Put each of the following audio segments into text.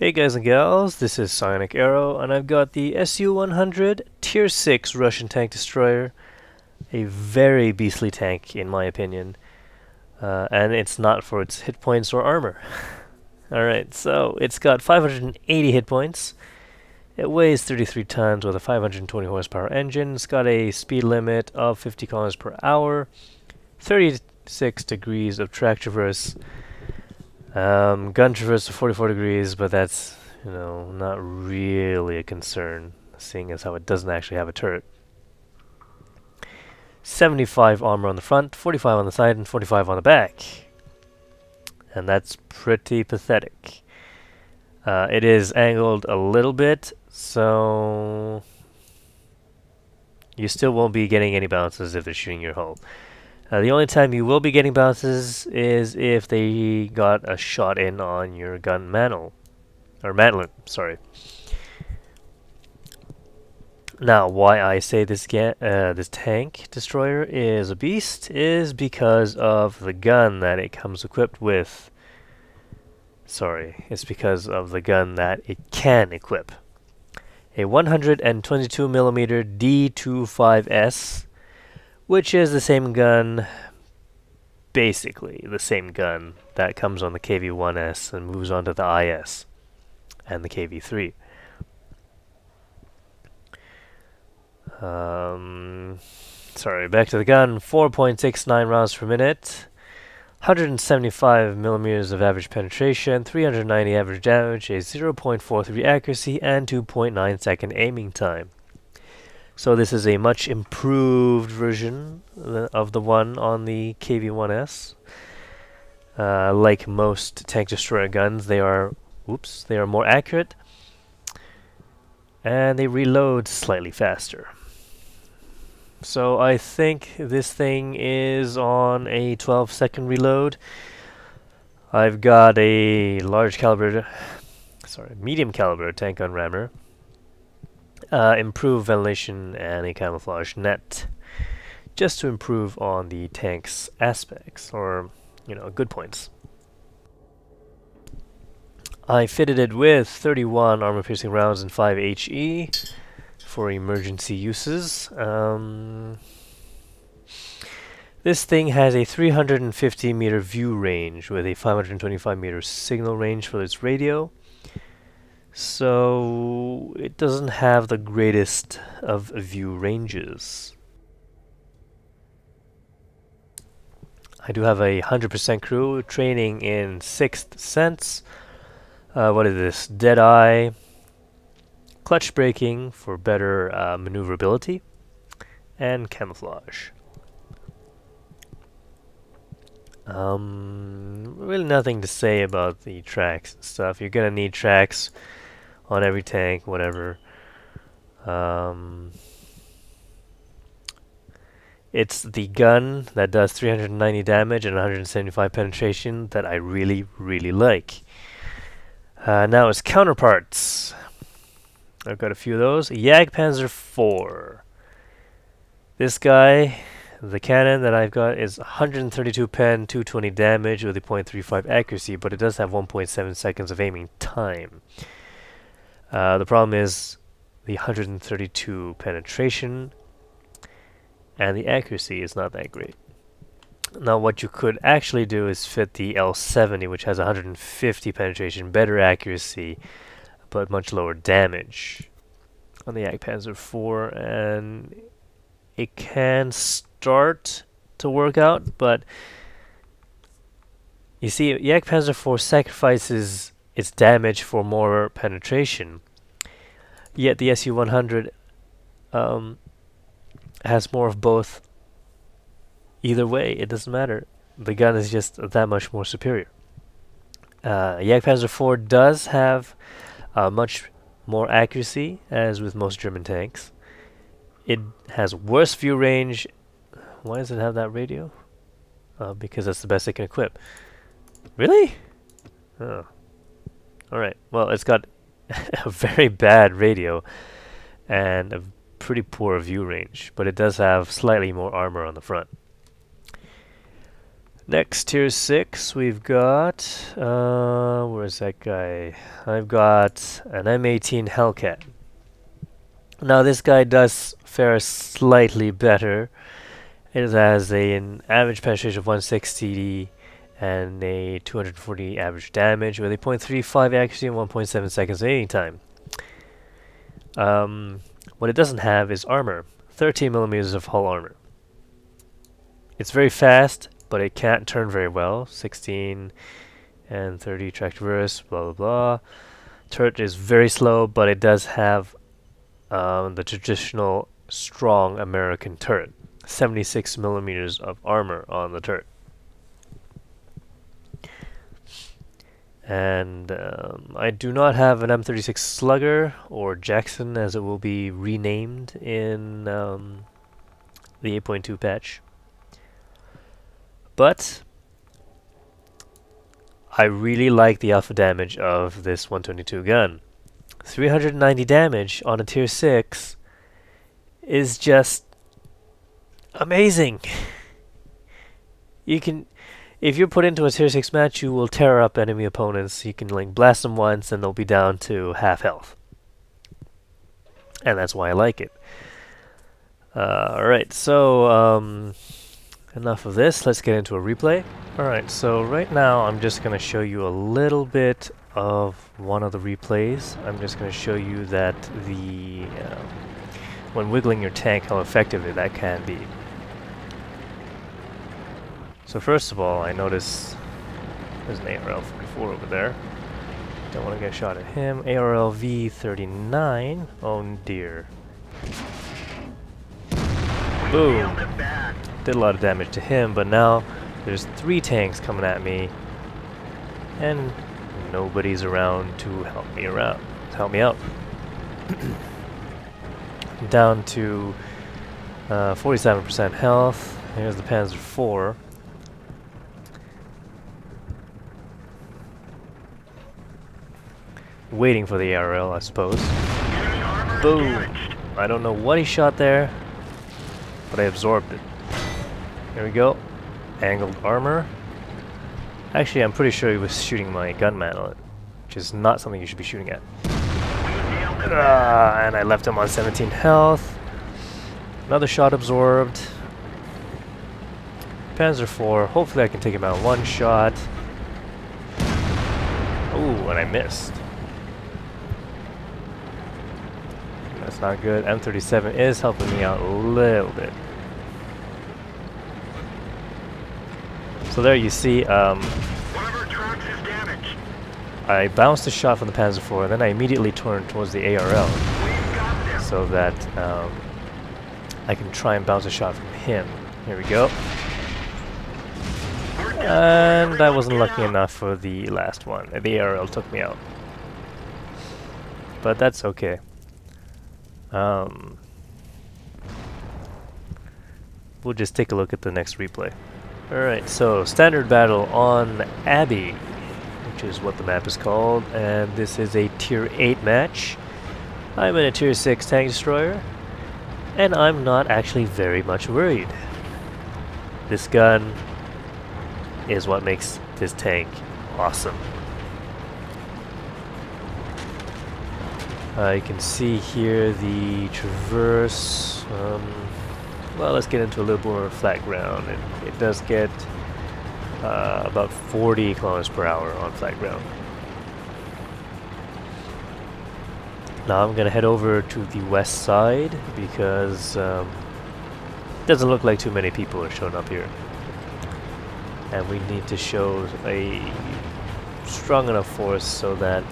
Hey guys and gals, this is Sonic Arrow, and I've got the SU-100 Tier 6 Russian tank destroyer. A very beastly tank, in my opinion. And it's not for its hit points or armor. Alright, so it's got 580 hit points. It weighs 33 tons with a 520 horsepower engine. It's got a speed limit of 50 kilometers per hour, 36 degrees of track traverse. Gun traverse to 44 degrees, but that's, not really a concern, seeing as how it doesn't actually have a turret. 75 armor on the front, 45 on the side, and 45 on the back. And that's pretty pathetic. It is angled a little bit, so you still won't be getting any bounces if they're shooting your hull. The only time you will be getting bounces is if they got a shot in on your gun mantle, or mantlet, sorry. Now, why I say this tank destroyer is a beast is because of the gun that it comes equipped with. Sorry, it's because of the gun that it can equip. A 122mm D25S, which is the same gun, basically the same gun that comes on the KV-1S and moves on to the IS and the KV-3. Sorry, back to the gun. 4.69 rounds per minute, 175 millimeters of average penetration, 390 average damage, a 0.43 accuracy, and 2.9 second aiming time. So this is a much improved version of the one on the KV-1S. Like most tank destroyer guns, they are more accurate, and they reload slightly faster. So I think this thing is on a 12-second reload. I've got a medium caliber tank gun rammer. Improve ventilation and a camouflage net, just to improve on the tank's aspects, or good points. I fitted it with 31 armor-piercing rounds and 5 HE for emergency uses. This thing has a 350-meter view range with a 525-meter signal range for its radio. So it doesn't have the greatest of view ranges. I do have a 100% crew training in 6th Sense. What is this? Deadeye. Clutch braking for better maneuverability. And camouflage. Really nothing to say about the tracks and stuff. You're gonna need tracks on every tank, whatever. It's the gun that does 390 damage and 175 penetration that I really, really like. Now its counterparts. I've got a few of those. Jagdpanzer IV. This guy, the cannon that I've got, is 132 pen, 220 damage with a 0.35 accuracy, but it does have 1.7 seconds of aiming time. The problem is the 132 penetration, and the accuracy is not that great. Now what you could actually do is fit the L70, which has 150 penetration, better accuracy, but much lower damage on the Jagdpanzer IV, and it can start to work out, but you see, Jagdpanzer IV sacrifices its damage for more penetration, yet the SU-100 has more of both. Either way, it doesn't matter. The gun is just that much more superior. Jagdpanzer IV does have much more accuracy, as with most German tanks. It has worse view range. Why does it have that radio? Because that's the best it can equip. Really? Oh. Alright, well, it's got a very bad radio and a pretty poor view range, but it does have slightly more armor on the front. Next, tier 6, we've got, where's that guy? I've got an M18 Hellcat. Now this guy does fare slightly better. It has an average penetration of 160 and a 240 average damage with a 0.35 accuracy and 1.7 seconds aiming time. What it doesn't have is armor. 13 millimeters of hull armor. It's very fast, but it can't turn very well. 16 and 30 track reverse, blah blah blah. Turret is very slow, but it does have the traditional strong American turret. 76 millimeters of armor on the turret. And I do not have an M36 Slugger, or Jackson as it will be renamed in the 8.2 patch. But I really like the alpha damage of this 122 gun. 390 damage on a tier 6 is just amazing. You can, if you're put into a tier 6 match, you will tear up enemy opponents. You can like blast them once and they'll be down to half health. And that's why I like it. Alright, so enough of this. Let's get into a replay. Alright, so right now I'm just going to show you a little bit of one of the replays. I'm just going to show you that the when wiggling your tank, how effective that can be. So first of all, I notice there's an ARL-44 over there. Don't want to get shot at him. ARL-V39. Oh dear. Boom. Did a lot of damage to him, but now there's 3 tanks coming at me, and nobody's around to help me out. Down to 47% health. Here's the Panzer IV. Waiting for the ARL, I suppose. Boom! I don't know what he shot there, but I absorbed it. Here we go. Angled armor. Actually, I'm pretty sure he was shooting my gun mantle, which is not something you should be shooting at. And I left him on 17 health. Another shot absorbed. Panzer IV. Hopefully I can take him out in one shot. Ooh, and I missed. That's not good. M37 is helping me out a little bit. So there you see, I bounced a shot from the Panzer IV, and then I immediately turned towards the ARL so that I can try and bounce a shot from him. Here we go. And I wasn't lucky enough for the last one. The ARL took me out. But that's okay. We'll just take a look at the next replay. Alright, so standard battle on Abbey, which is what the map is called, and this is a tier 8 match. I'm in a tier 6 tank destroyer, and I'm not actually very much worried. This gun is what makes this tank awesome. You can see here the traverse. Well, let's get into a little more flat ground. It does get about 40 kilometers per hour on flat ground. Now I'm gonna head over to the west side because it doesn't look like too many people are showing up here, and we need to show a strong enough force so that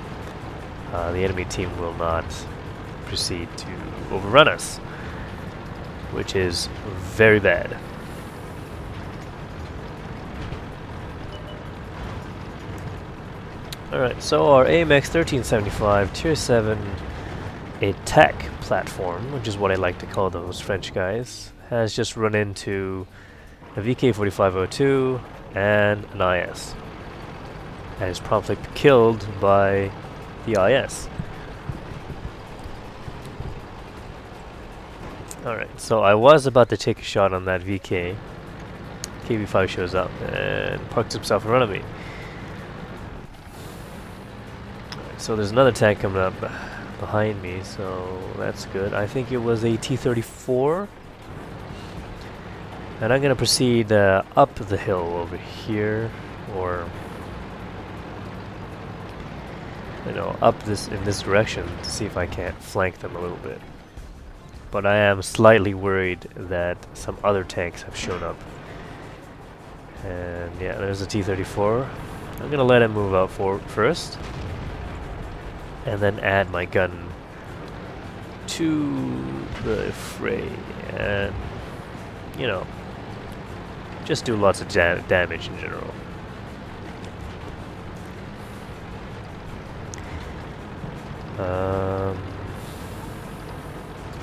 the enemy team will not proceed to overrun us, which is very bad. Alright, so our AMX 1375 Tier 7 attack platform, which is what I like to call those French guys, has just run into a VK-4502 and an IS, and is promptly killed by the IS. Alright, so I was about to take a shot on that VK, KV-5 shows up and parks himself in front of me. So there's another tank coming up behind me, so that's good. I think it was a T-34. And I'm going to proceed up the hill over here, or up in this direction to see if I can't flank them a little bit. But I am slightly worried that some other tanks have shown up. And yeah, there's a T-34. I'm going to let him move out first, and then add my gun to the fray, and just do lots of damage in general.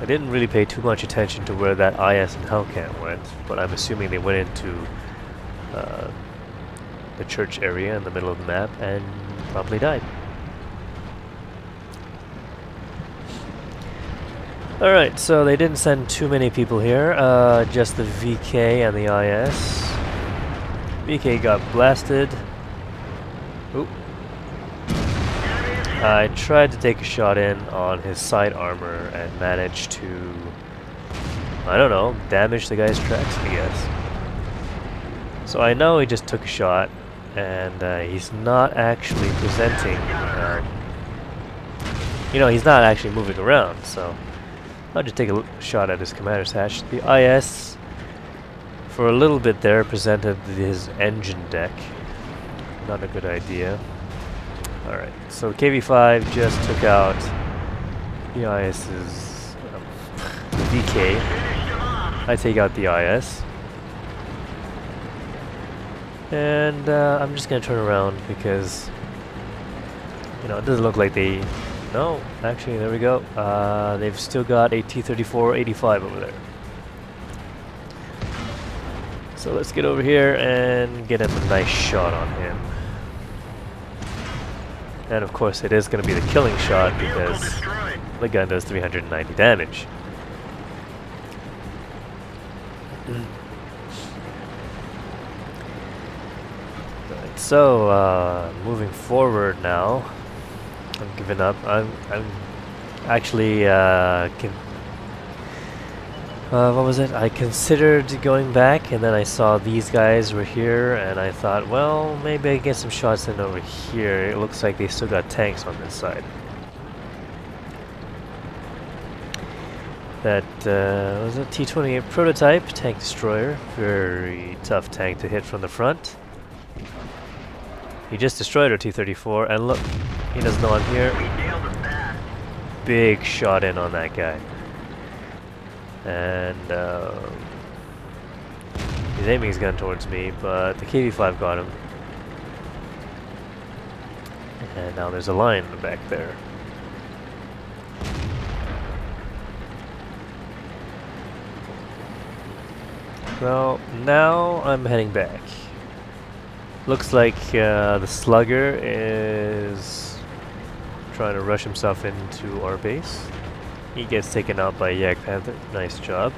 I didn't really pay too much attention to where that IS and Hellcat went, but I'm assuming they went into the church area in the middle of the map and probably died. Alright, so they didn't send too many people here, just the VK and the IS. VK got blasted. Oop. I tried to take a shot in on his side armor and managed to, I don't know, damage the guy's tracks, I guess. So I know he just took a shot, and he's not actually presenting, he's not actually moving around, so I'll just take a shot at his commander's hatch. The IS, for a little bit there, presented his engine deck. Not a good idea. Alright, so KV-5 just took out the IS's VK. I take out the IS. And I'm just going to turn around because, it doesn't look like they... No, actually, there we go. They've still got a T-34-85 over there. So let's get over here and get him a nice shot on him. And of course it is going to be the killing shot because the gun does 390 damage. Right, so moving forward now, I'm giving up. I'm actually what was it? I considered going back, and then I saw these guys were here, and I thought, well, maybe I get some shots in over here. It looks like they still got tanks on this side. That was a T-28 prototype tank destroyer. Very tough tank to hit from the front. He just destroyed our T-34, and look, he doesn't know I'm here. Big shot in on that guy. And he's aiming his gun towards me, but the KV-5 got him. And now there's a line back there. Well, now I'm heading back. Looks like the Slugger is trying to rush himself into our base. He gets taken out by Yak Panther. Nice job.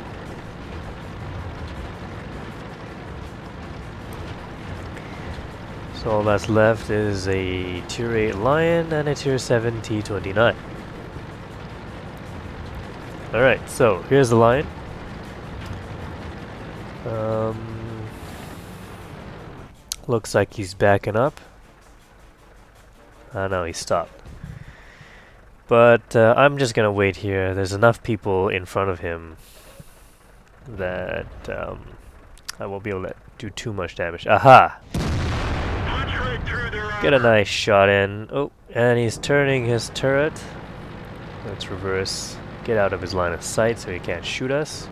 So all that's left is a Tier 8 Lion and a Tier 7 T-29. Alright, so here's the Lion. Looks like he's backing up. No, he stopped. But I'm just gonna wait here. There's enough people in front of him that I won't be able to do too much damage. Aha! Get a nice shot in. Oh, and he's turning his turret. Let's reverse. Get out of his line of sight so he can't shoot us.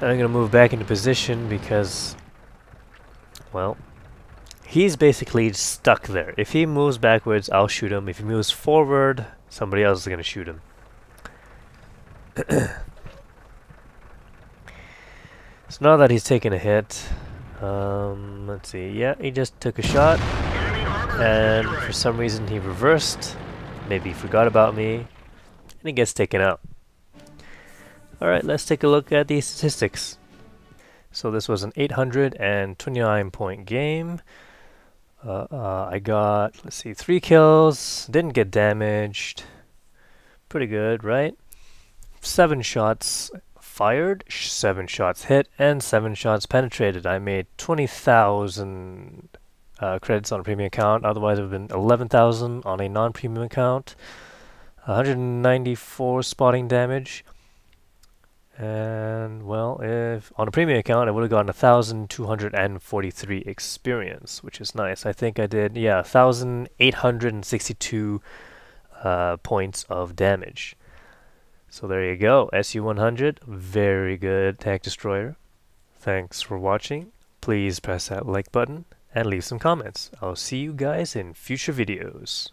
I'm gonna move back into position because, well, he's basically stuck there. If he moves backwards, I'll shoot him. If he moves forward, somebody else is going to shoot him. So now that he's taken a hit, let's see. Yeah, he just took a shot, and for some reason he reversed. Maybe he forgot about me, and he gets taken out. Alright, let's take a look at the statistics. So this was an 829 point game. I got, let's see, 3 kills, didn't get damaged. Pretty good, right? 7 shots fired, 7 shots hit, and 7 shots penetrated. I made 20,000 credits on a premium account, otherwise it would have been 11,000 on a non-premium account. 194 spotting damage. And, well, if on a premium account, I would have gotten 1,243 experience, which is nice. I think I did, yeah, 1,862 points of damage. So there you go, SU-100, very good tank destroyer. Thanks for watching. Please press that like button and leave some comments. I'll see you guys in future videos.